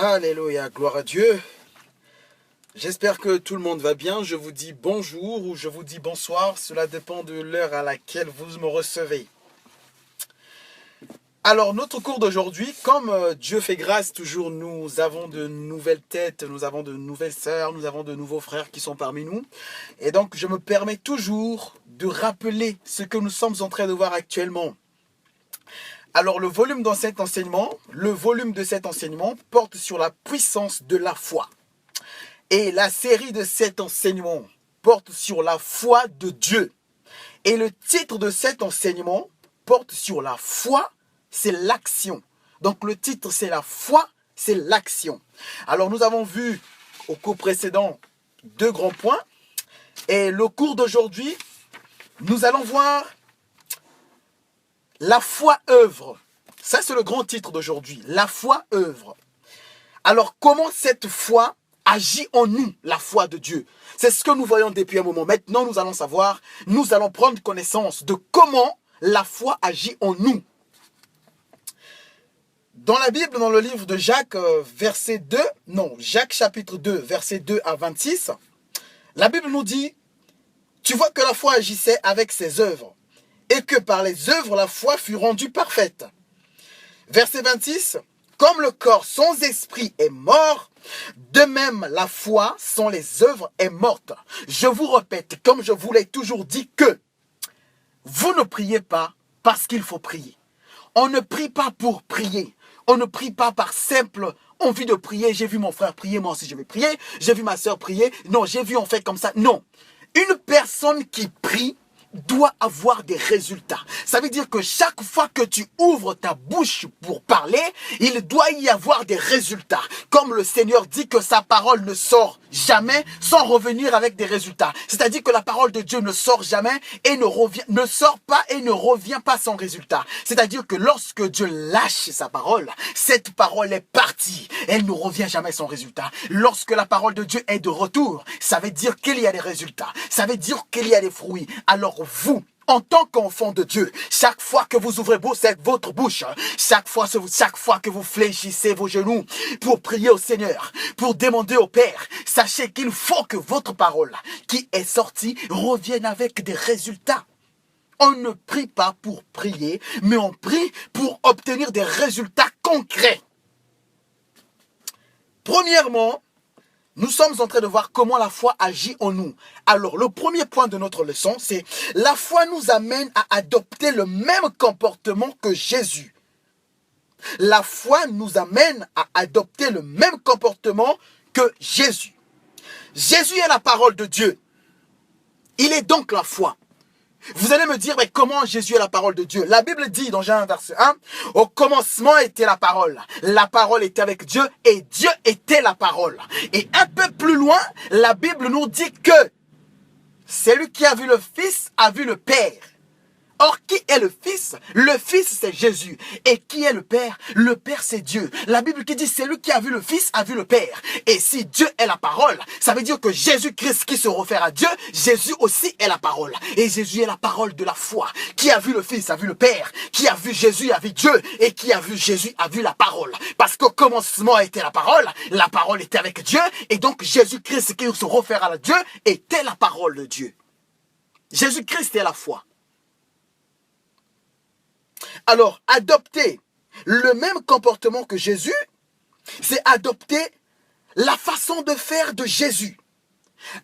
Alléluia, gloire à Dieu. J'espère que tout le monde va bien. Je vous dis bonjour ou je vous dis bonsoir. Cela dépend de l'heure à laquelle vous me recevez. Alors, notre cours d'aujourd'hui, comme Dieu fait grâce, toujours nous avons de nouvelles têtes, nous avons de nouvelles sœurs, nous avons de nouveaux frères qui sont parmi nous. Et donc, je me permets toujours de rappeler ce que nous sommes en train de voir actuellement. Alors, le volume de cet enseignement porte sur la puissance de la foi. Et la série de cet enseignement porte sur la foi de Dieu. Et le titre de cet enseignement porte sur la foi, c'est l'action. Donc le titre, c'est la foi, c'est l'action. Alors nous avons vu au cours précédent 2 grands points. Et le cours d'aujourd'hui, nous allons voir la foi œuvre. Ça, c'est le grand titre d'aujourd'hui. La foi œuvre. Alors comment cette foi agit en nous, la foi de Dieu? C'est ce que nous voyons depuis un moment. Maintenant, nous allons savoir, nous allons prendre connaissance de comment la foi agit en nous. Dans la Bible, dans le livre de Jacques, Jacques chapitre 2, verset 2 à 26, la Bible nous dit, tu vois que la foi agissait avec ses œuvres, et que par les œuvres, la foi fut rendue parfaite. Verset 26, comme le corps sans esprit est mort, de même la foi sans les œuvres est morte. Je vous répète, comme je vous l'ai toujours dit, que vous ne priez pas parce qu'il faut prier. On ne prie pas pour prier. On ne prie pas par simple envie de prier. J'ai vu mon frère prier, moi aussi je vais prier. J'ai vu ma soeur prier. Non, j'ai vu on fait comme ça. Non. Une personne qui prie doit avoir des résultats. Ça veut dire que chaque fois que tu ouvres ta bouche pour parler, il doit y avoir des résultats. Comme le Seigneur dit que sa parole ne sort jamais sans revenir avec des résultats. C'est-à-dire que la parole de Dieu ne sort jamais et ne sort pas et ne revient pas sans résultat. C'est-à-dire que lorsque Dieu lâche sa parole, cette parole est partie. Elle ne revient jamais sans résultat. Lorsque la parole de Dieu est de retour, ça veut dire qu'il y a des résultats. Ça veut dire qu'il y a des fruits. Alors vous, en tant qu'enfant de Dieu, chaque fois que vous ouvrez votre bouche, chaque fois que vous fléchissez vos genoux pour prier au Seigneur, pour demander au Père, sachez qu'il faut que votre parole qui est sortie revienne avec des résultats. On ne prie pas pour prier, mais on prie pour obtenir des résultats concrets. Premièrement, nous sommes en train de voir comment la foi agit en nous. Alors, le premier point de notre leçon, c'est la foi nous amène à adopter le même comportement que Jésus. La foi nous amène à adopter le même comportement que Jésus. Jésus est la parole de Dieu. Il est donc la foi. Vous allez me dire, mais comment Jésus est la parole de Dieu? La Bible dit dans Jean 1, verset 1, au commencement était la parole. La parole était avec Dieu et Dieu était la parole. Et un peu plus loin, la Bible nous dit que celui qui a vu le Fils a vu le Père. Or, qui est le Fils? Le Fils, c'est Jésus. Et qui est le Père? Le Père, c'est Dieu. La Bible qui dit, celui qui a vu le Fils a vu le Père. Et si Dieu est la parole, ça veut dire que Jésus-Christ qui se réfère à Dieu, Jésus aussi est la parole. Et Jésus est la parole de la foi. Qui a vu le Fils a vu le Père. Qui a vu Jésus a vu Dieu. Et qui a vu Jésus a vu la parole. Parce qu'au commencement était la parole était avec Dieu. Et donc Jésus-Christ qui se réfère à Dieu était la parole de Dieu. Jésus-Christ est la foi. Alors, adopter le même comportement que Jésus, c'est adopter la façon de faire de Jésus.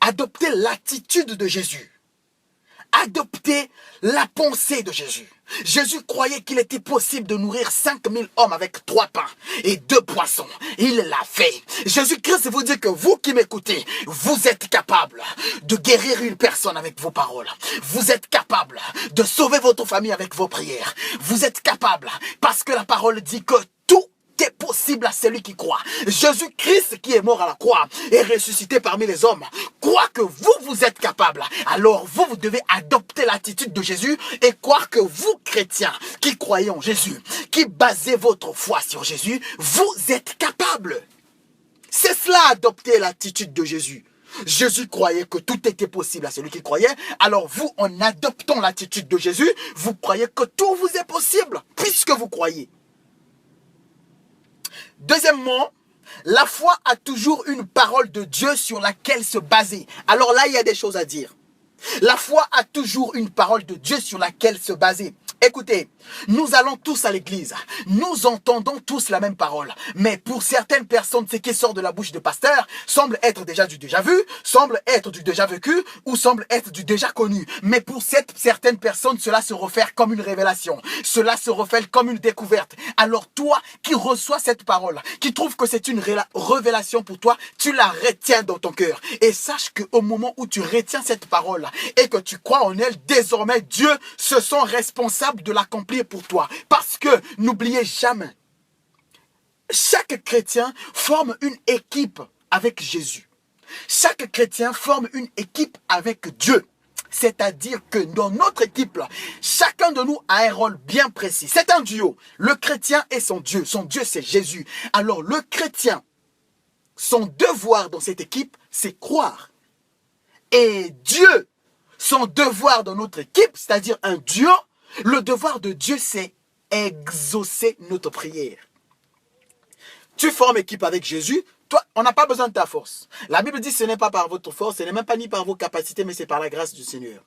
Adopter l'attitude de Jésus. Adopter la pensée de Jésus. Jésus croyait qu'il était possible de nourrir 5000 hommes avec 3 pains et 2 poissons. Il l'a fait. Jésus-Christ vous dit que vous qui m'écoutez, vous êtes capable de guérir une personne avec vos paroles. Vous êtes capable de sauver votre famille avec vos prières. Vous êtes capable parce que la parole dit que tout est possible à celui qui croit. Jésus-Christ qui est mort à la croix et ressuscité parmi les hommes croit que vous êtes capable. Alors vous devez adopter l'attitude de Jésus et croire que vous, chrétiens, qui croyez en Jésus, qui basez votre foi sur Jésus, vous êtes capable. C'est cela, adopter l'attitude de Jésus. Jésus croyait que tout était possible à celui qui croyait. Alors vous, en adoptant l'attitude de Jésus, vous croyez que tout vous est possible puisque vous croyez. Deuxièmement, La foi a toujours une parole de Dieu sur laquelle se baser. Alors là, il y a des choses à dire. La foi a toujours une parole de Dieu sur laquelle se baser. Écoutez, nous allons tous à l'église, nous entendons tous la même parole, mais pour certaines personnes, ce qui sort de la bouche de pasteur semble être déjà du déjà vu, semble être du déjà vécu ou semble être du déjà connu. Mais pour certaines personnes, cela se refait comme une révélation, cela se refait comme une découverte. Alors toi qui reçois cette parole, qui trouve que c'est une révélation pour toi, tu la retiens dans ton cœur. Et sache qu'au moment où tu retiens cette parole et que tu crois en elle, désormais Dieu se sent responsable de l'accomplir pour toi. Parce que, n'oubliez jamais, chaque chrétien forme une équipe avec Jésus. Chaque chrétien forme une équipe avec Dieu. C'est-à-dire que dans notre équipe, là, chacun de nous a un rôle bien précis. C'est un duo. Le chrétien et son Dieu. Son Dieu, c'est Jésus. Alors le chrétien, son devoir dans cette équipe, c'est croire. Et Dieu, son devoir dans notre équipe, c'est-à-dire un duo, le devoir de Dieu, c'est exaucer notre prière. Tu formes équipe avec Jésus, toi, on n'a pas besoin de ta force. La Bible dit que ce n'est pas par votre force, ce n'est même pas ni par vos capacités, mais c'est par la grâce du Seigneur.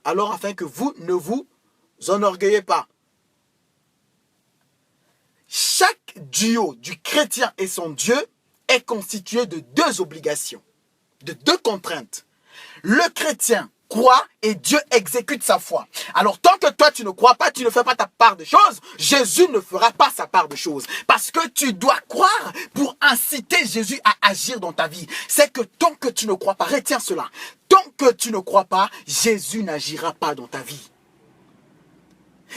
Alors, afin que vous ne vous enorgueillez pas. Chaque duo du chrétien et son Dieu est constitué de deux obligations, de deux contraintes. Le chrétien croit et Dieu exécute sa foi. Alors tant que toi tu ne crois pas, tu ne fais pas ta part de choses, Jésus ne fera pas sa part de choses. Parce que tu dois croire pour inciter Jésus à agir dans ta vie. C'est que tant que tu ne crois pas, retiens cela. Tant que tu ne crois pas, Jésus n'agira pas dans ta vie.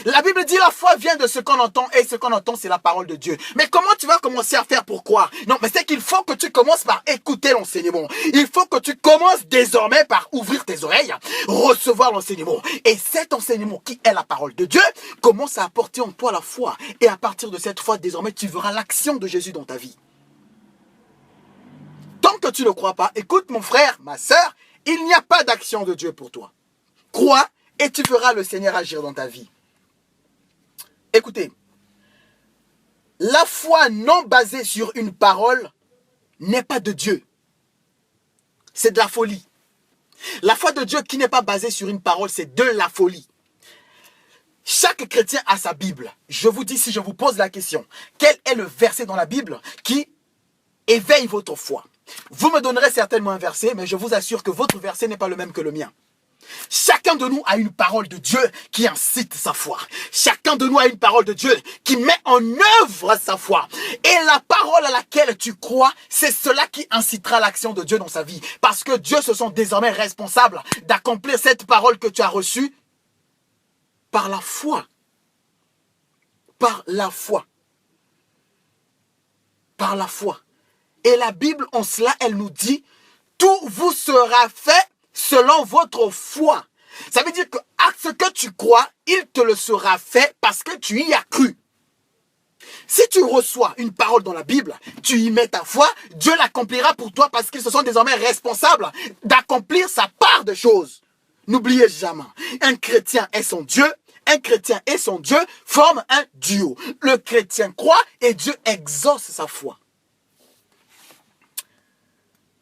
La Bible dit la foi vient de ce qu'on entend et ce qu'on entend c'est la parole de Dieu. Mais comment tu vas commencer à faire pour croire? Non, mais c'est qu'il faut que tu commences par écouter l'enseignement. Il faut que tu commences désormais par ouvrir tes oreilles, recevoir l'enseignement. Et cet enseignement qui est la parole de Dieu commence à apporter en toi la foi. Et à partir de cette foi, désormais, tu verras l'action de Jésus dans ta vie. Tant que tu ne crois pas, écoute mon frère, ma soeur, il n'y a pas d'action de Dieu pour toi. Crois et tu verras le Seigneur agir dans ta vie. Écoutez, la foi non basée sur une parole n'est pas de Dieu. C'est de la folie. La foi de Dieu qui n'est pas basée sur une parole, c'est de la folie. Chaque chrétien a sa Bible. Je vous dis, si je vous pose la question, quel est le verset dans la Bible qui éveille votre foi? Vous me donnerez certainement un verset, mais je vous assure que votre verset n'est pas le même que le mien. Chacun de nous a une parole de Dieu qui incite sa foi. Chacun de nous a une parole de Dieu qui met en œuvre sa foi. Et la parole à laquelle tu crois, c'est cela qui incitera l'action de Dieu dans sa vie. Parce que Dieu se sent désormais responsable d'accomplir cette parole que tu as reçue par la foi. Par la foi. Par la foi. Et la Bible en cela, elle nous dit, tout vous sera fait selon votre foi. Ça veut dire que à ce que tu crois, il te le sera fait parce que tu y as cru. Si tu reçois une parole dans la Bible, tu y mets ta foi, Dieu l'accomplira pour toi parce qu'ils se sont désormais responsables d'accomplir sa part de choses. N'oubliez jamais, un chrétien et son Dieu, un chrétien et son Dieu forment un duo. Le chrétien croit et Dieu exauce sa foi.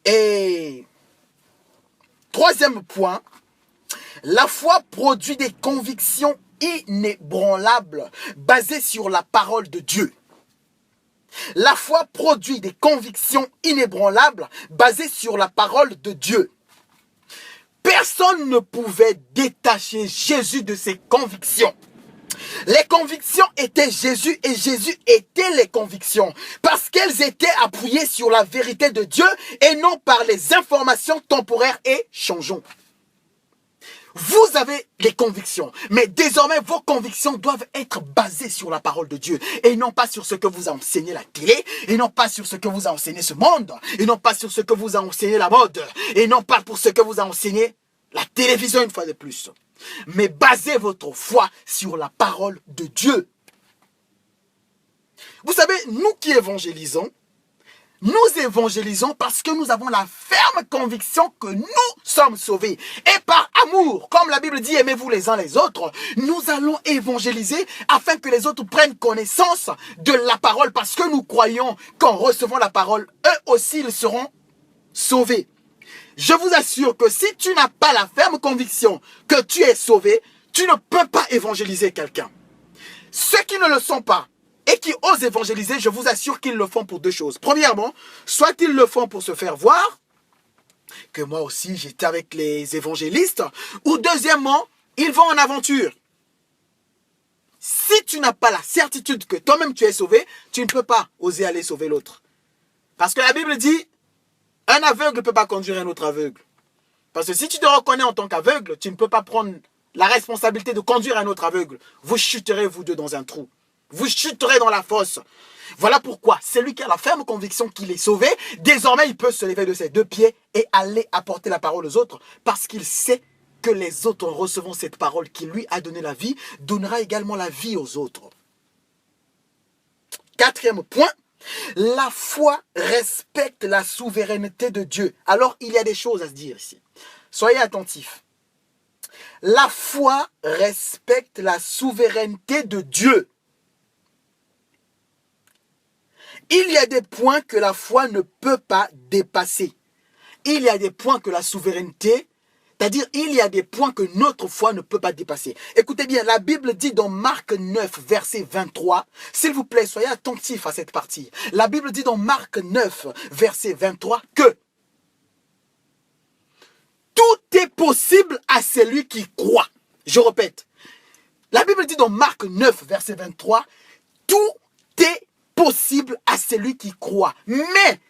Et troisième point, la foi produit des convictions inébranlables basées sur la parole de Dieu. La foi produit des convictions inébranlables basées sur la parole de Dieu. Personne ne pouvait détacher Jésus de ses convictions. Les convictions étaient Jésus et Jésus était les convictions parce qu'elles étaient appuyées sur la vérité de Dieu et non par les informations temporaires et changeantes. Vous avez les convictions, mais désormais vos convictions doivent être basées sur la parole de Dieu et non pas sur ce que vous a enseigné la télé, et non pas sur ce que vous a enseigné ce monde, et non pas sur ce que vous a enseigné la mode, et non pas pour ce que vous a enseigné la télévision une fois de plus. Mais basez votre foi sur la parole de Dieu. Vous savez, nous qui évangélisons, Nous évangélisons parce que nous avons la ferme conviction que nous sommes sauvés. Et par amour, comme la Bible dit, aimez-vous les uns les autres, nous allons évangéliser afin que les autres prennent connaissance de la parole parce que nous croyons qu'en recevant la parole, eux aussi ils seront sauvés. Je vous assure que si tu n'as pas la ferme conviction que tu es sauvé, tu ne peux pas évangéliser quelqu'un. Ceux qui ne le sont pas et qui osent évangéliser, je vous assure qu'ils le font pour deux choses. Premièrement, soit ils le font pour se faire voir, que moi aussi j'étais avec les évangélistes, ou deuxièmement, ils vont en aventure. Si tu n'as pas la certitude que toi-même tu es sauvé, tu ne peux pas oser aller sauver l'autre. Parce que la Bible dit, un aveugle ne peut pas conduire un autre aveugle. Parce que si tu te reconnais en tant qu'aveugle, tu ne peux pas prendre la responsabilité de conduire un autre aveugle. Vous chuterez vous deux dans un trou. Vous chuterez dans la fosse. Voilà pourquoi celui qui a la ferme conviction qu'il est sauvé, désormais il peut se lever de ses deux pieds et aller apporter la parole aux autres parce qu'il sait que les autres, en recevant cette parole qui lui a donné la vie, donnera également la vie aux autres. Quatrième point, la foi respecte la souveraineté de Dieu. Alors il y a des choses à se dire ici. Soyez attentifs. La foi respecte la souveraineté de Dieu. Il y a des points que la foi ne peut pas dépasser. Il y a des points que la souveraineté, c'est-à-dire il y a des points que notre foi ne peut pas dépasser. Écoutez bien, la Bible dit dans Marc 9, verset 23, s'il vous plaît, soyez attentifs à cette partie. La Bible dit dans Marc 9, verset 23 que tout est possible à celui qui croit. Je répète, la Bible dit dans Marc 9, verset 23, tout est possible à celui qui croit. Mais,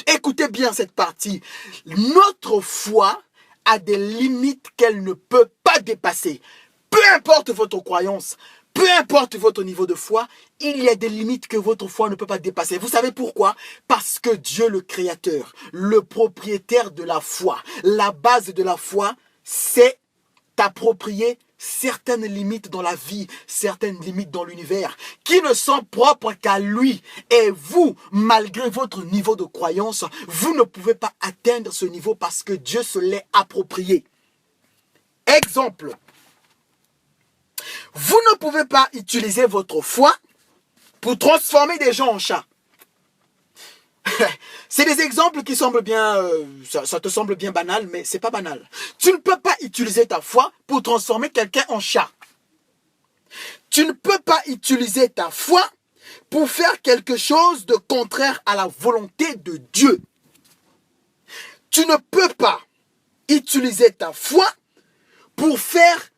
écoutez bien cette partie, notre foi a des limites qu'elle ne peut pas dépasser. Peu importe votre croyance, peu importe votre niveau de foi, il y a des limites que votre foi ne peut pas dépasser. Vous savez pourquoi? Parce que Dieu le Créateur, le propriétaire de la foi, la base de la foi, c'est t'approprier certaines limites dans la vie, certaines limites dans l'univers, qui ne sont propres qu'à lui. Et vous, malgré votre niveau de croyance, vous ne pouvez pas atteindre ce niveau parce que Dieu se l'est approprié. Exemple, vous ne pouvez pas utiliser votre foi pour transformer des gens en chats. C'est des exemples qui semblent bien, ça te semble bien banal, mais c'est pas banal. Tu ne peux pas utiliser ta foi pour transformer quelqu'un en chat. Tu ne peux pas utiliser ta foi pour faire quelque chose de contraire à la volonté de Dieu. Tu ne peux pas utiliser ta foi pour faire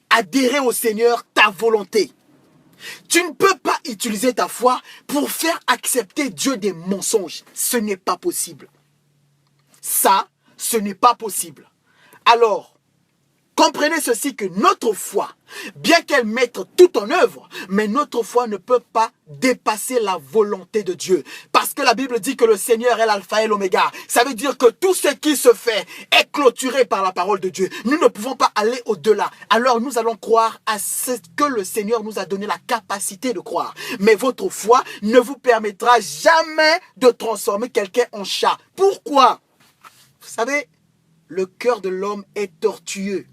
adhérer au Seigneur ta volonté. Tu ne peux pas utiliser ta foi pour faire accepter Dieu des mensonges. Ce n'est pas possible. Ça, ce n'est pas possible. Alors, comprenez ceci que notre foi, bien qu'elle mette tout en œuvre, mais notre foi ne peut pas dépasser la volonté de Dieu. Parce que la Bible dit que le Seigneur est l'alpha et l'oméga. Ça veut dire que tout ce qui se fait est clôturé par la parole de Dieu. Nous ne pouvons pas aller au-delà. Alors nous allons croire à ce que le Seigneur nous a donné la capacité de croire. Mais votre foi ne vous permettra jamais de transformer quelqu'un en chat. Pourquoi? Vous savez, le cœur de l'homme est tortueux.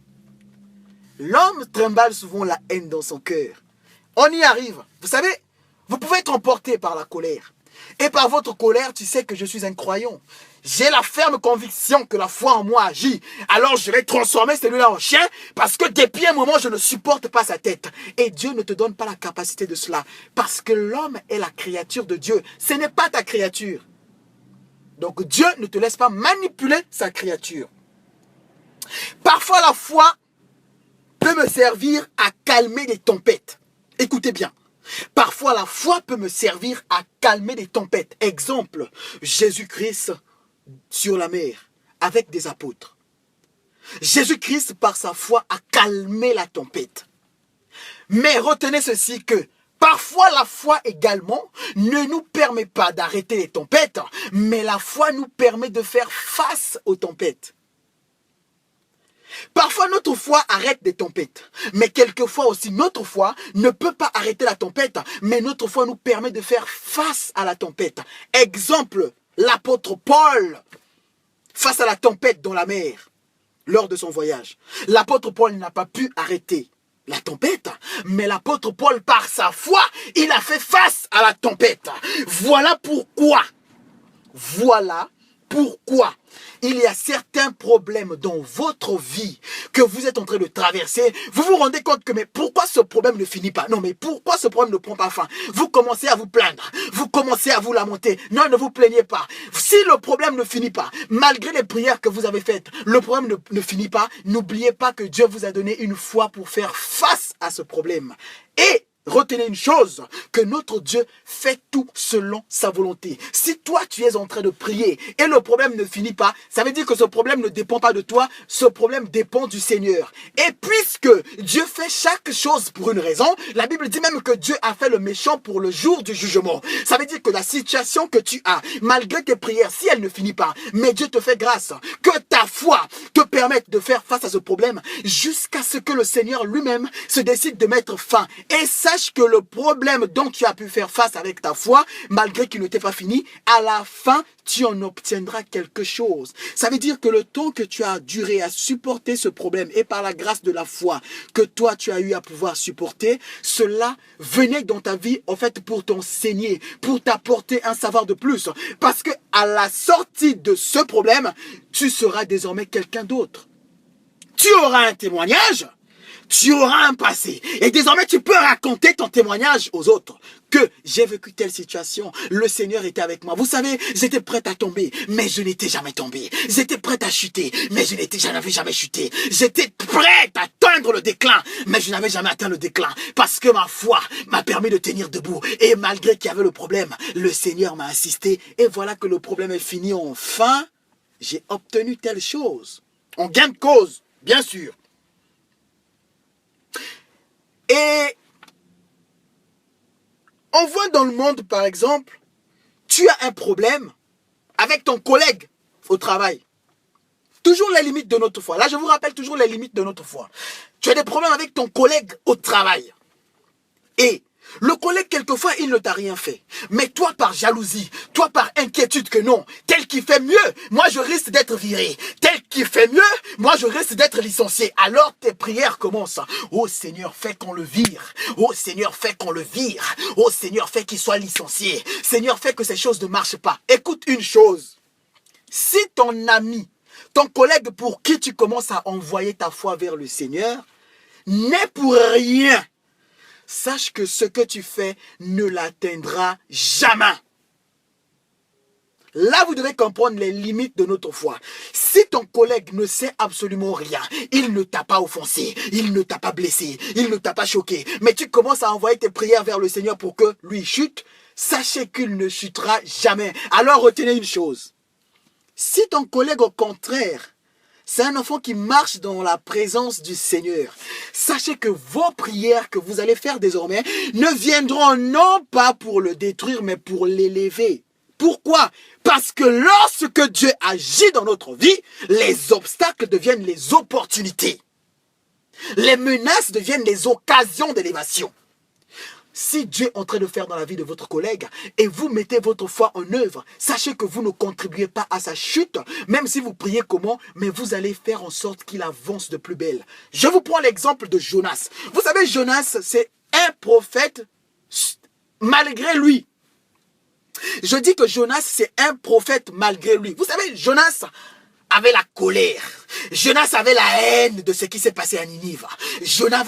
L'homme trimballe souvent la haine dans son cœur. On y arrive. Vous savez, vous pouvez être emporté par la colère. Et par votre colère, tu sais que je suis un croyant. J'ai la ferme conviction que la foi en moi agit. Alors je vais transformer celui-là en chien parce que depuis un moment, je ne supporte pas sa tête. Et Dieu ne te donne pas la capacité de cela. Parce que l'homme est la créature de Dieu. Ce n'est pas ta créature. Donc Dieu ne te laisse pas manipuler sa créature. Parfois la foi peut me servir à calmer des tempêtes. Écoutez bien. Parfois, la foi peut me servir à calmer des tempêtes. Exemple, Jésus-Christ sur la mer avec des apôtres. Jésus-Christ, par sa foi, a calmé la tempête. Mais retenez ceci que parfois, la foi également ne nous permet pas d'arrêter les tempêtes, mais la foi nous permet de faire face aux tempêtes. Parfois, notre foi arrête des tempêtes. Mais quelquefois aussi, notre foi ne peut pas arrêter la tempête. Mais notre foi nous permet de faire face à la tempête. Exemple, l'apôtre Paul face à la tempête dans la mer lors de son voyage. L'apôtre Paul n'a pas pu arrêter la tempête, mais l'apôtre Paul, par sa foi, il a fait face à la tempête. Voilà pourquoi il y a certains problèmes dans votre vie que vous êtes en train de traverser. Vous vous rendez compte que mais pourquoi ce problème ne finit pas? Non, mais pourquoi ce problème ne prend pas fin? Vous commencez à vous plaindre, vous commencez à vous lamenter. Non, ne vous plaignez pas. Si le problème ne finit pas, malgré les prières que vous avez faites, le problème ne finit pas, n'oubliez pas que Dieu vous a donné une foi pour faire face à ce problème. Et retenez une chose, que notre Dieu fait tout selon sa volonté. Si toi, tu es en train de prier et le problème ne finit pas, ça veut dire que ce problème ne dépend pas de toi, ce problème dépend du Seigneur. Et puisque Dieu fait chaque chose pour une raison, la Bible dit même que Dieu a fait le méchant pour le jour du jugement. Ça veut dire que la situation que tu as, malgré tes prières, si elle ne finit pas, mais Dieu te fait grâce, que ta foi te permette de faire face à ce problème jusqu'à ce que le Seigneur lui-même se décide de mettre fin. Et sache que le problème dont tu as pu faire face avec ta foi, malgré qu'il ne t'ait pas fini, à la fin, tu en obtiendras quelque chose. Ça veut dire que le temps que tu as duré à supporter ce problème et par la grâce de la foi que toi tu as eu à pouvoir supporter, cela venait dans ta vie en fait pour t'enseigner, pour t'apporter un savoir de plus. Parce que à la sortie de ce problème, tu seras désormais quelqu'un d'autre. Tu auras un témoignage. Tu auras un passé. Et désormais, tu peux raconter ton témoignage aux autres. Que j'ai vécu telle situation. Le Seigneur était avec moi. Vous savez, j'étais prête à tomber, mais je n'étais jamais tombé. J'étais prête à chuter, mais je n'avais jamais chuté. J'étais prête à atteindre le déclin, mais je n'avais jamais atteint le déclin. Parce que ma foi m'a permis de tenir debout. Et malgré qu'il y avait le problème, le Seigneur m'a assisté. Et voilà que le problème est fini. Enfin, j'ai obtenu telle chose. En gain de cause, bien sûr. Et on voit dans le monde, par exemple, tu as un problème avec ton collègue au travail. Toujours les limites de notre foi. Là, je vous rappelle toujours les limites de notre foi. Tu as des problèmes avec ton collègue au travail. Et le collègue, quelquefois, il ne t'a rien fait. Mais toi, par jalousie, toi, par inquiétude que non, tel qui fait mieux, moi, je risque d'être viré. Tel qui fait mieux, moi, je risque d'être licencié. Alors, tes prières commencent. Oh Seigneur, fais qu'on le vire. Oh Seigneur, fais qu'on le vire. Oh Seigneur, fais qu'il soit licencié. Seigneur, fais que ces choses ne marchent pas. Écoute une chose. Si ton ami, ton collègue pour qui tu commences à envoyer ta foi vers le Seigneur, n'est pour rien, sache que ce que tu fais ne l'atteindra jamais. Là, vous devez comprendre les limites de notre foi. Si ton collègue ne sait absolument rien, il ne t'a pas offensé, il ne t'a pas blessé, il ne t'a pas choqué, mais tu commences à envoyer tes prières vers le Seigneur pour que lui chute, sachez qu'il ne chutera jamais. Alors retenez une chose. Si ton collègue, au contraire, c'est un enfant qui marche dans la présence du Seigneur, sachez que vos prières que vous allez faire désormais ne viendront non pas pour le détruire, mais pour l'élever. Pourquoi? Parce que lorsque Dieu agit dans notre vie, les obstacles deviennent les opportunités. Les menaces deviennent les occasions d'élévation. Si Dieu est en train de faire dans la vie de votre collègue et vous mettez votre foi en œuvre, sachez que vous ne contribuez pas à sa chute, même si vous priez comment, mais vous allez faire en sorte qu'il avance de plus belle. Je vous prends l'exemple de Jonas. Vous savez, Jonas, c'est un prophète malgré lui. Je dis que Jonas, c'est un prophète malgré lui. Vous savez, Jonas avait la colère. Jonas avait la haine de ce qui s'est passé à Ninive. Jonas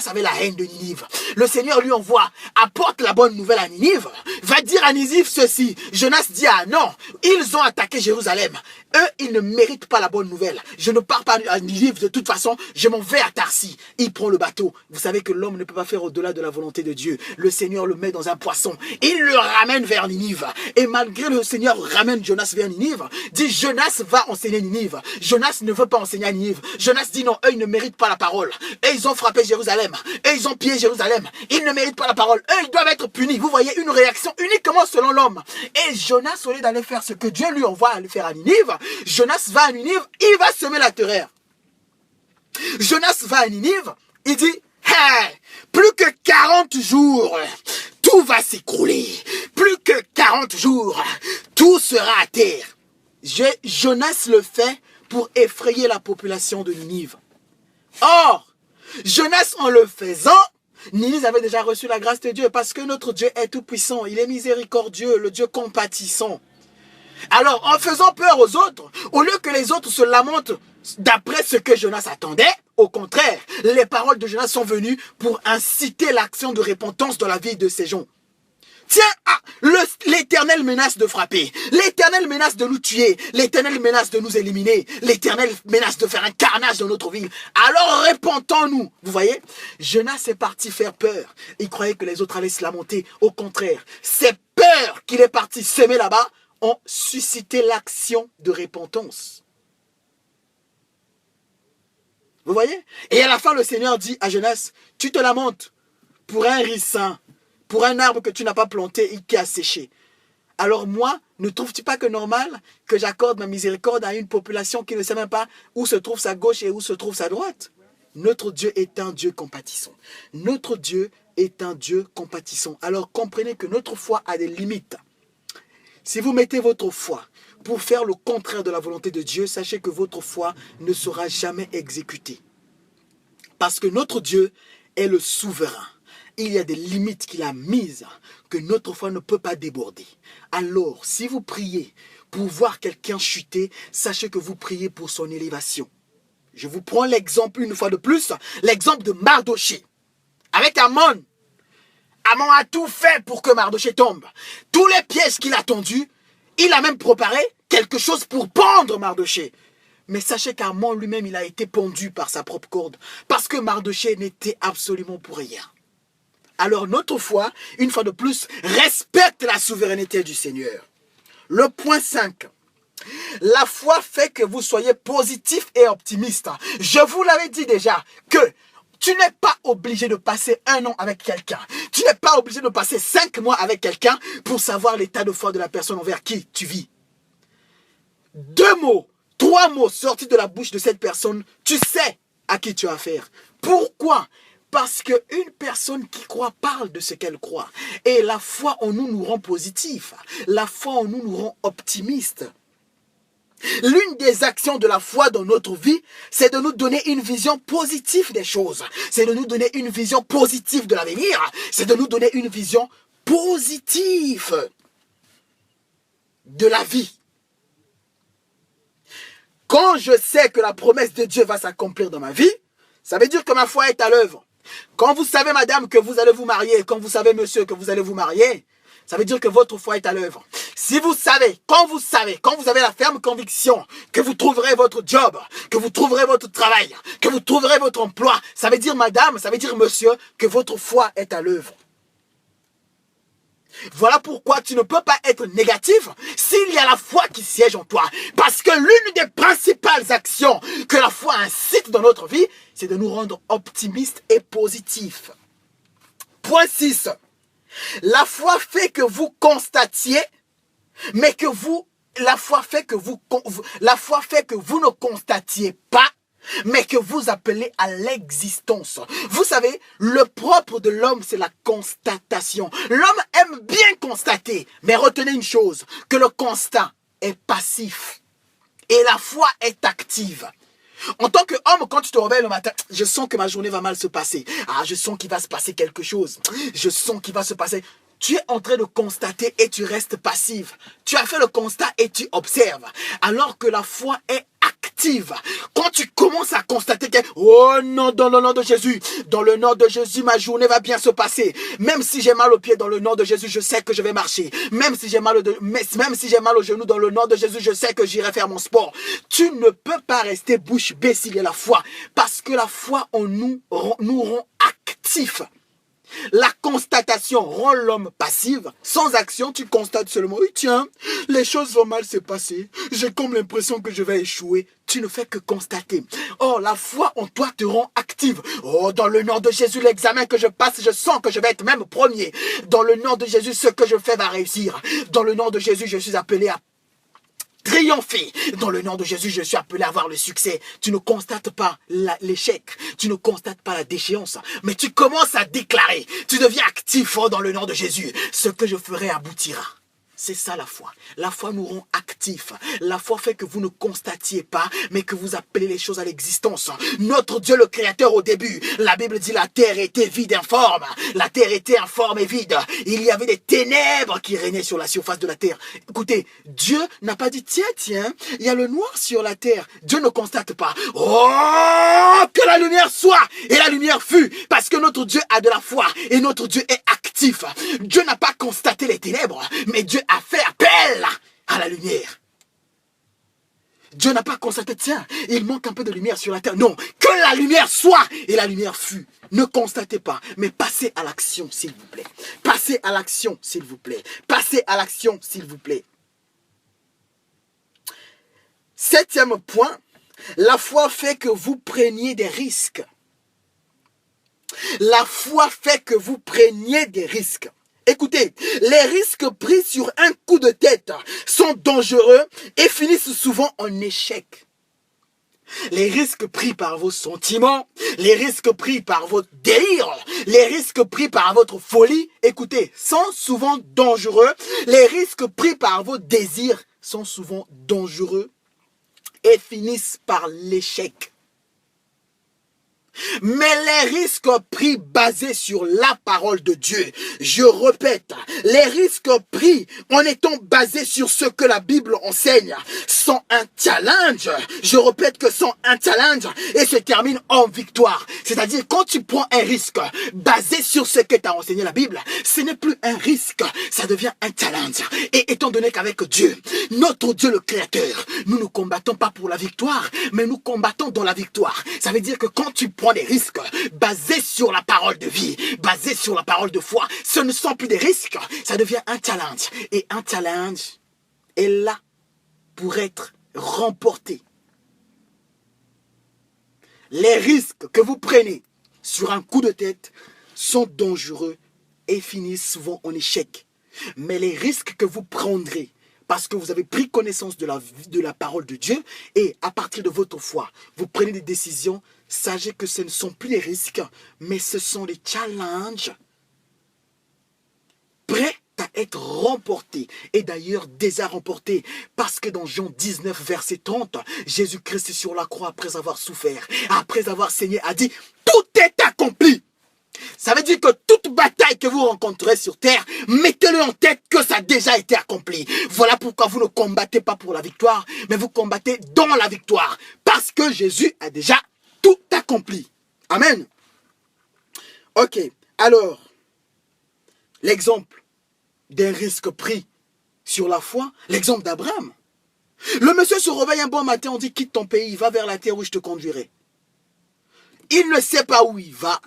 avait la haine de Ninive. Le Seigneur lui envoie, apporte la bonne nouvelle à Ninive. Va dire à Ninive ceci. Jonas dit, ah non, ils ont attaqué Jérusalem. Eux, ils ne méritent pas la bonne nouvelle. Je ne pars pas à Ninive de toute façon, je m'en vais à Tarsis. Il prend le bateau. Vous savez que l'homme ne peut pas faire au-delà de la volonté de Dieu. Le Seigneur le met dans un poisson. Il le ramène vers Ninive. Et malgré le Seigneur ramène Jonas vers Ninive, dit Jonas va enseigner Ninive. Jonas ne veut pas enseigner à Ninive. Jonas dit non, eux ils ne méritent pas la parole. Et ils ont frappé Jérusalem. Et ils ont pillé Jérusalem. Ils ne méritent pas la parole. Eux ils doivent être punis. Vous voyez une réaction uniquement selon l'homme. Et Jonas, au lieu d'aller faire ce que Dieu lui envoie à le faire à Ninive, Jonas va à Ninive, il va semer la terreur. Jonas va à Ninive, il dit, hey, plus que 40 jours, tout va s'écrouler. Plus que 40 jours, tout sera à terre. Jonas le fait pour effrayer la population de Ninive. Or, Jonas en le faisant, Ninive avait déjà reçu la grâce de Dieu parce que notre Dieu est tout puissant, il est miséricordieux, le Dieu compatissant. Alors, en faisant peur aux autres, au lieu que les autres se lamentent d'après ce que Jonas attendait, au contraire, les paroles de Jonas sont venues pour inciter l'action de repentance dans la vie de ces gens. Tiens, l'Éternel menace de frapper, l'Éternel menace de nous tuer, l'Éternel menace de nous éliminer, l'Éternel menace de faire un carnage dans notre ville. Alors repentons-nous. Vous voyez, Jonas est parti faire peur. Il croyait que les autres allaient se lamenter. Au contraire, ces peurs qu'il est parti semer là-bas ont suscité l'action de repentance. Vous voyez? Et à la fin, le Seigneur dit à Jonas, tu te lamentes pour un ricin, pour un arbre que tu n'as pas planté et qui a séché. Alors moi, ne trouves-tu pas que normal que j'accorde ma miséricorde à une population qui ne sait même pas où se trouve sa gauche et où se trouve sa droite? Notre Dieu est un Dieu compatissant. Notre Dieu est un Dieu compatissant. Alors comprenez que notre foi a des limites. Si vous mettez votre foi pour faire le contraire de la volonté de Dieu, sachez que votre foi ne sera jamais exécutée. Parce que notre Dieu est le souverain. Il y a des limites qu'il a mises que notre foi ne peut pas déborder. Alors, si vous priez pour voir quelqu'un chuter, sachez que vous priez pour son élévation. Je vous prends l'exemple une fois de plus, l'exemple de Mardochée. Avec Amon. Amon a tout fait pour que Mardochée tombe. Tous les pièges qu'il a tendus, il a même préparé quelque chose pour pendre Mardochée. Mais sachez qu'Amon lui-même, il a été pendu par sa propre corde. Parce que Mardochée n'était absolument pour rien. Alors notre foi, une fois de plus, respecte la souveraineté du Seigneur. Le point 5. La foi fait que vous soyez positif et optimiste. Je vous l'avais dit déjà que tu n'es pas obligé de passer 1 an avec quelqu'un. Tu n'es pas obligé de passer 5 mois avec quelqu'un pour savoir l'état de foi de la personne envers qui tu vis. 2 mots, 3 mots sortis de la bouche de cette personne, tu sais à qui tu as affaire. Pourquoi ? Parce qu'une personne qui croit parle de ce qu'elle croit. Et la foi en nous nous rend positifs. La foi en nous nous rend optimistes. L'une des actions de la foi dans notre vie, c'est de nous donner une vision positive des choses. C'est de nous donner une vision positive de l'avenir. C'est de nous donner une vision positive de la vie. Quand je sais que la promesse de Dieu va s'accomplir dans ma vie, ça veut dire que ma foi est à l'œuvre. Quand vous savez, madame, que vous allez vous marier, quand vous savez, monsieur, que vous allez vous marier, ça veut dire que votre foi est à l'œuvre. Si vous savez, quand vous avez la ferme conviction que vous trouverez votre job, que vous trouverez votre travail, que vous trouverez votre emploi, ça veut dire, madame, ça veut dire, monsieur, que votre foi est à l'œuvre. Voilà pourquoi tu ne peux pas être négatif s'il y a la foi qui siège en toi. Parce que l'une des principales actions que la foi incite dans notre vie, c'est de nous rendre optimistes et positifs. Point 6. La foi fait que vous constatiez, mais que la foi fait que vous ne constatiez pas, mais que vous appelez à l'existence. Vous savez, le propre de l'homme, c'est la constatation. L'homme aime bien constater, mais retenez une chose, que le constat est passif et la foi est active. En tant qu'homme, quand tu te réveilles le matin, je sens que ma journée va mal se passer. Ah, je sens qu'il va se passer quelque chose. Je sens qu'il va se passer... Tu es en train de constater et tu restes passif. Tu as fait le constat et tu observes. Alors que la foi est active. Quand tu commences à constater que, oh non, dans le nom de Jésus, dans le nom de Jésus, ma journée va bien se passer. Même si j'ai mal aux pieds, dans le nom de Jésus, je sais que je vais marcher. Même si j'ai mal au genou, dans le nom de Jésus, je sais que j'irai faire mon sport. Tu ne peux pas rester bouche bée s'il y a la foi. Parce que la foi en nous rend actifs. La constatation rend l'homme passif. Sans action, tu constates seulement, oui tiens, les choses vont mal se passer. J'ai comme l'impression que je vais échouer. Tu ne fais que constater. Or, la foi en toi te rend active. Oh, dans le nom de Jésus, l'examen que je passe, je sens que je vais être même premier. Dans le nom de Jésus, ce que je fais va réussir. Dans le nom de Jésus, je suis appelé à triompher. Dans le nom de Jésus, je suis appelé à avoir le succès. Tu ne constates pas l'échec. Tu ne constates pas la déchéance. Mais tu commences à déclarer. Tu deviens actif dans le nom de Jésus. Ce que je ferai aboutira. C'est ça la foi. La foi nous rend actifs. La foi fait que vous ne constatiez pas, mais que vous appelez les choses à l'existence. Notre Dieu le Créateur au début, la Bible dit la terre était vide, informe. La terre était informe et vide. Il y avait des ténèbres qui régnaient sur la surface de la terre. Écoutez, Dieu n'a pas dit, tiens, il y a le noir sur la terre. Dieu ne constate pas. Oh, que la lumière soit! Et la lumière fut. Parce que notre Dieu a de la foi et notre Dieu est actif. Dieu n'a pas constaté les ténèbres, mais Dieu a fait appel à la lumière. Dieu n'a pas constaté, tiens, il manque un peu de lumière sur la terre. Non, que la lumière soit et la lumière fut. Ne constatez pas, mais passez à l'action, s'il vous plaît. Passez à l'action, s'il vous plaît. Passez à l'action, s'il vous plaît. 7e point, la foi fait que vous preniez des risques. La foi fait que vous preniez des risques. Écoutez, les risques pris sur un coup de tête sont dangereux et finissent souvent en échec. Les risques pris par vos sentiments, les risques pris par votre délire, les risques pris par votre folie, écoutez, sont souvent dangereux. Les risques pris par vos désirs sont souvent dangereux et finissent par l'échec. Mais les risques pris basés sur la parole de Dieu, je répète, les risques pris en étant basés sur ce que la Bible enseigne sont un challenge. Je répète que sont un challenge et se terminent en victoire. C'est-à-dire quand tu prends un risque basé sur ce que t'a enseigné la Bible, ce n'est plus un risque, ça devient un challenge. Et étant donné qu'avec Dieu, notre Dieu le Créateur, nous ne combattons pas pour la victoire, mais nous combattons dans la victoire. Ça veut dire que quand tu prends des risques basés sur la parole de vie, basés sur la parole de foi, ce ne sont plus des risques, ça devient un challenge. Et un challenge est là pour être remporté. Les risques que vous prenez sur un coup de tête sont dangereux et finissent souvent en échec. Mais les risques que vous prendrez parce que vous avez pris connaissance de la parole de Dieu et à partir de votre foi, vous prenez des décisions, sachez que ce ne sont plus des risques, mais ce sont des challenges prêts à être remportés et d'ailleurs déjà remportés parce que dans Jean 19 verset 30, Jésus-Christ sur la croix après avoir souffert, après avoir saigné a dit tout est accompli. Ça veut dire que toute bataille que vous rencontrez sur terre, mettez-le en tête que ça a déjà été accompli. Voilà pourquoi vous ne combattez pas pour la victoire, mais vous combattez dans la victoire. Parce que Jésus a déjà tout accompli. Amen. Ok, alors, l'exemple des risques pris sur la foi, l'exemple d'Abraham. Le monsieur se réveille un bon matin, on dit quitte ton pays, va vers la terre où je te conduirai. Il ne sait pas où il va.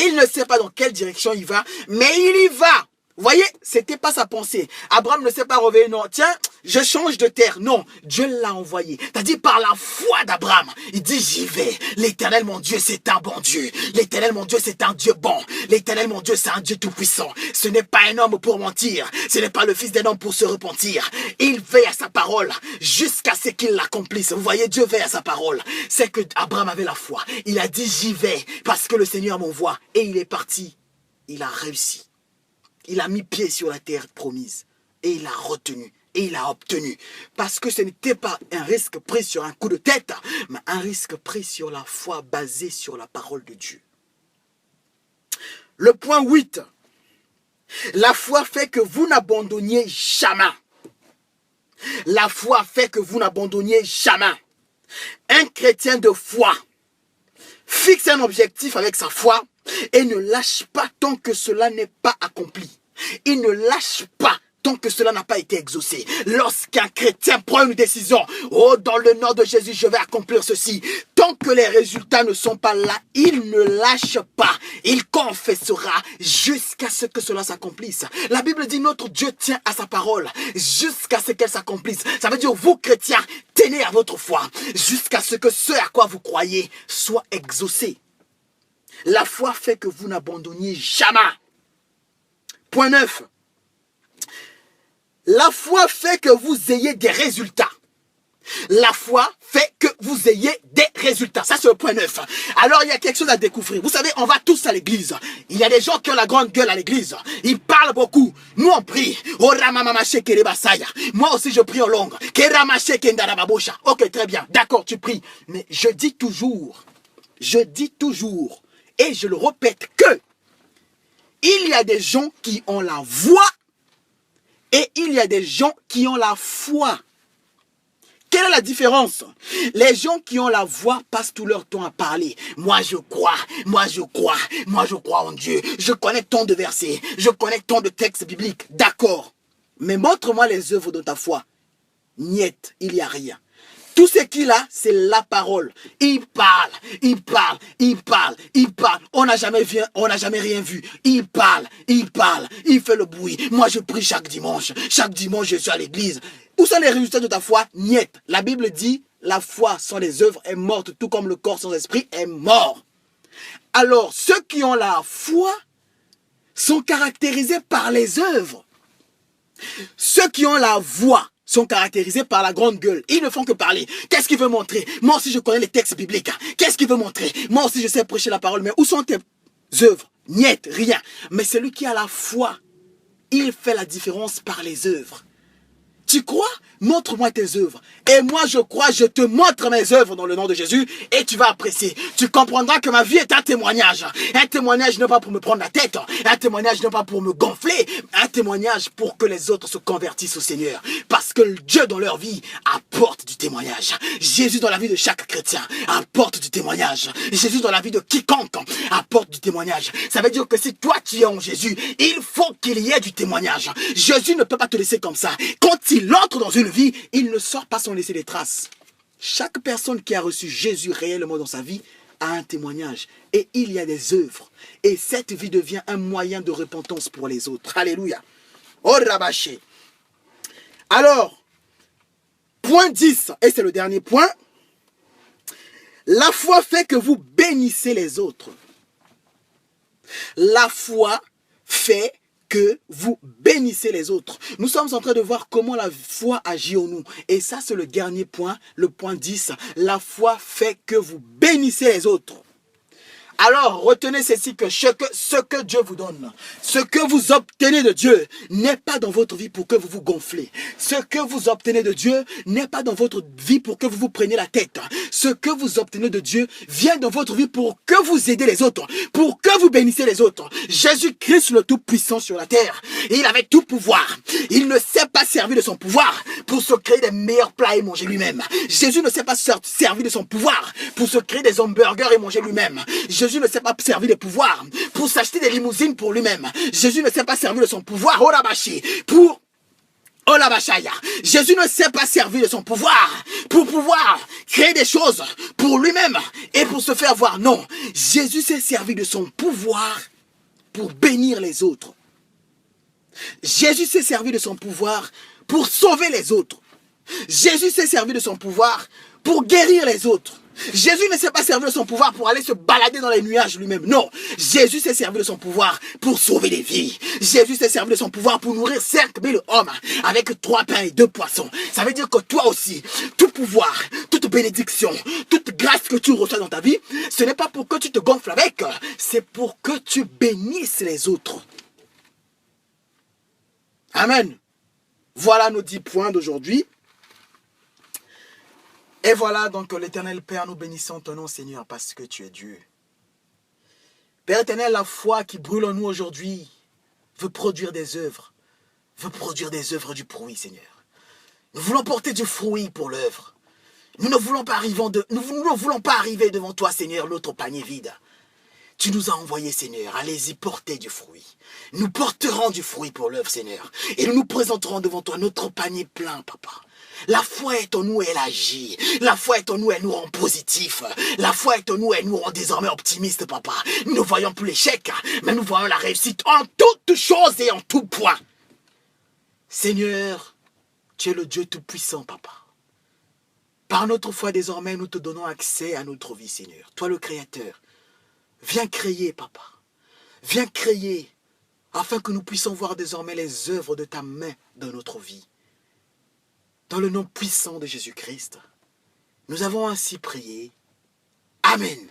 Il ne sait pas dans quelle direction il va, mais il y va. Vous voyez, c'était pas sa pensée. Abraham ne s'est pas réveillé, non, tiens, je change de terre. Non, Dieu l'a envoyé. C'est-à-dire par la foi d'Abraham, il dit j'y vais. L'Éternel mon Dieu, c'est un bon Dieu. L'Éternel mon Dieu, c'est un Dieu bon. L'Éternel mon Dieu, c'est un Dieu tout-puissant. Ce n'est pas un homme pour mentir. Ce n'est pas le fils d'un homme pour se repentir. Il veille à sa parole jusqu'à ce qu'il l'accomplisse. Vous voyez, Dieu veille à sa parole. C'est que Abraham avait la foi. Il a dit j'y vais parce que le Seigneur m'envoie. Et il est parti. Il a réussi. Il a mis pied sur la terre promise. Et il a retenu. Et il a obtenu. Parce que ce n'était pas un risque pris sur un coup de tête, mais un risque pris sur la foi basée sur la parole de Dieu. Le point 8. La foi fait que vous n'abandonniez jamais. La foi fait que vous n'abandonniez jamais. Un chrétien de foi fixe un objectif avec sa foi et ne lâche pas tant que cela n'est pas accompli. Il ne lâche pas tant que cela n'a pas été exaucé. Lorsqu'un chrétien prend une décision, oh, dans le nom de Jésus, je vais accomplir ceci. Tant que les résultats ne sont pas là, il ne lâche pas. Il confessera jusqu'à ce que cela s'accomplisse. La Bible dit notre Dieu tient à sa parole jusqu'à ce qu'elle s'accomplisse. Ça veut dire vous, chrétiens, tenez à votre foi jusqu'à ce que ce à quoi vous croyez soit exaucé. La foi fait que vous n'abandonniez jamais. Point 9. La foi fait que vous ayez des résultats. La foi fait que vous ayez des résultats. Ça, c'est le point 9. Alors, il y a quelque chose à découvrir. Vous savez, on va tous à l'église. Il y a des gens qui ont la grande gueule à l'église. Ils parlent beaucoup. Nous, on prie. Moi aussi, je prie en langue. Ok, très bien. D'accord, tu pries. Mais je dis toujours, et je le répète que il y a des gens qui ont la voix et il y a des gens qui ont la foi. Quelle est la différence? Les gens qui ont la voix passent tout leur temps à parler. Moi je crois, moi je crois, moi je crois en Dieu. Je connais tant de versets, je connais tant de textes bibliques. D'accord. Mais montre-moi les œuvres de ta foi. Niet, il n'y a rien. Tout ce qu'il a, c'est la parole. Il parle, il parle, il parle, il parle. On n'a jamais rien vu. Il parle, il fait le bruit. Moi, je prie chaque dimanche. Chaque dimanche, je suis à l'église. Où sont les résultats de ta foi? Niet. La Bible dit, la foi sans les œuvres est morte, tout comme le corps sans esprit est mort. Alors, ceux qui ont la foi sont caractérisés par les œuvres. Ceux qui ont la voix sont caractérisés par la grande gueule. Ils ne font que parler. Qu'est-ce qu'il veut montrer? Moi aussi, je connais les textes bibliques. Qu'est-ce qu'il veut montrer? Moi aussi, je sais prêcher la parole. Mais où sont tes œuvres? Niet, rien. Mais celui qui a la foi, il fait la différence par les œuvres. Tu crois? Montre-moi tes œuvres. Et moi, je crois, je te montre mes œuvres dans le nom de Jésus et tu vas apprécier. Tu comprendras que ma vie est un témoignage. Un témoignage non pas pour me prendre la tête. Un témoignage non pas pour me gonfler. Un témoignage pour que les autres se convertissent au Seigneur. Parce que Dieu dans leur vie apporte du témoignage. Jésus dans la vie de chaque chrétien apporte du témoignage. Jésus dans la vie de quiconque apporte du témoignage. Ça veut dire que si toi tu es en Jésus, il faut qu'il y ait du témoignage. Jésus ne peut pas te laisser comme ça. Quand il entre dans une vie, il ne sort pas sans laisser des traces. Chaque personne qui a reçu Jésus réellement dans sa vie a un témoignage. Et il y a des œuvres. Et cette vie devient un moyen de repentance pour les autres. Alléluia. Oh rabaché. Alors, point 10, et c'est le dernier point. La foi fait que vous bénissez les autres. La foi fait que vous bénissez les autres. Nous sommes en train de voir comment la foi agit en nous. Et ça, c'est le dernier point, le point 10. La foi fait que vous bénissez les autres. Alors, retenez ceci, que ce que Dieu vous donne, ce que vous obtenez de Dieu, n'est pas dans votre vie pour que vous vous gonflez. Ce que vous obtenez de Dieu n'est pas dans votre vie pour que vous vous preniez la tête. Ce que vous obtenez de Dieu vient dans votre vie pour que vous aidez les autres, pour que vous bénissez les autres. Jésus-Christ, le Tout-Puissant sur la terre, il avait tout pouvoir. Il ne s'est pas servi de son pouvoir pour se créer des meilleurs plats et manger lui-même. Jésus ne s'est pas servi de son pouvoir pour se créer des hamburgers et manger lui-même. Jésus ne s'est pas servi de pouvoir pour s'acheter des limousines pour lui-même. Jésus ne s'est pas servi de son pouvoir, pour Jésus ne s'est pas servi de son pouvoir pour pouvoir créer des choses pour lui-même et pour se faire voir. Non, Jésus s'est servi de son pouvoir pour bénir les autres. Jésus s'est servi de son pouvoir pour sauver les autres. Jésus s'est servi de son pouvoir pour guérir les autres. Jésus ne s'est pas servi de son pouvoir pour aller se balader dans les nuages lui-même. Non, Jésus s'est servi de son pouvoir pour sauver des vies. Jésus s'est servi de son pouvoir pour nourrir 5000 hommes avec 3 pains et 2 poissons. Ça veut dire que toi aussi, tout pouvoir, toute bénédiction, toute grâce que tu reçois dans ta vie, ce n'est pas pour que tu te gonfles avec, c'est pour que tu bénisses les autres. Amen. Voilà nos 10 points d'aujourd'hui. Et voilà donc l'Éternel Père, nous bénissons ton nom Seigneur parce que tu es Dieu. Père éternel, la foi qui brûle en nous aujourd'hui veut produire des œuvres. Veut produire des œuvres du fruit Seigneur. Nous voulons porter du fruit pour l'œuvre. Nous ne voulons pas arriver devant toi Seigneur, l'autre panier vide. Tu nous as envoyés Seigneur, allez-y porter du fruit. Nous porterons du fruit pour l'œuvre Seigneur. Et nous nous présenterons devant toi notre panier plein Papa. La foi est en nous et elle agit. La foi est en nous et elle nous rend positifs. La foi est en nous et elle nous rend désormais optimistes, Papa. Nous ne voyons plus l'échec, mais nous voyons la réussite en toutes choses et en tout point. Seigneur, tu es le Dieu tout-puissant, Papa. Par notre foi, désormais, nous te donnons accès à notre vie, Seigneur. Toi, le Créateur, viens créer, Papa. Viens créer, afin que nous puissions voir désormais les œuvres de ta main dans notre vie. Dans le nom puissant de Jésus-Christ, nous avons ainsi prié. Amen.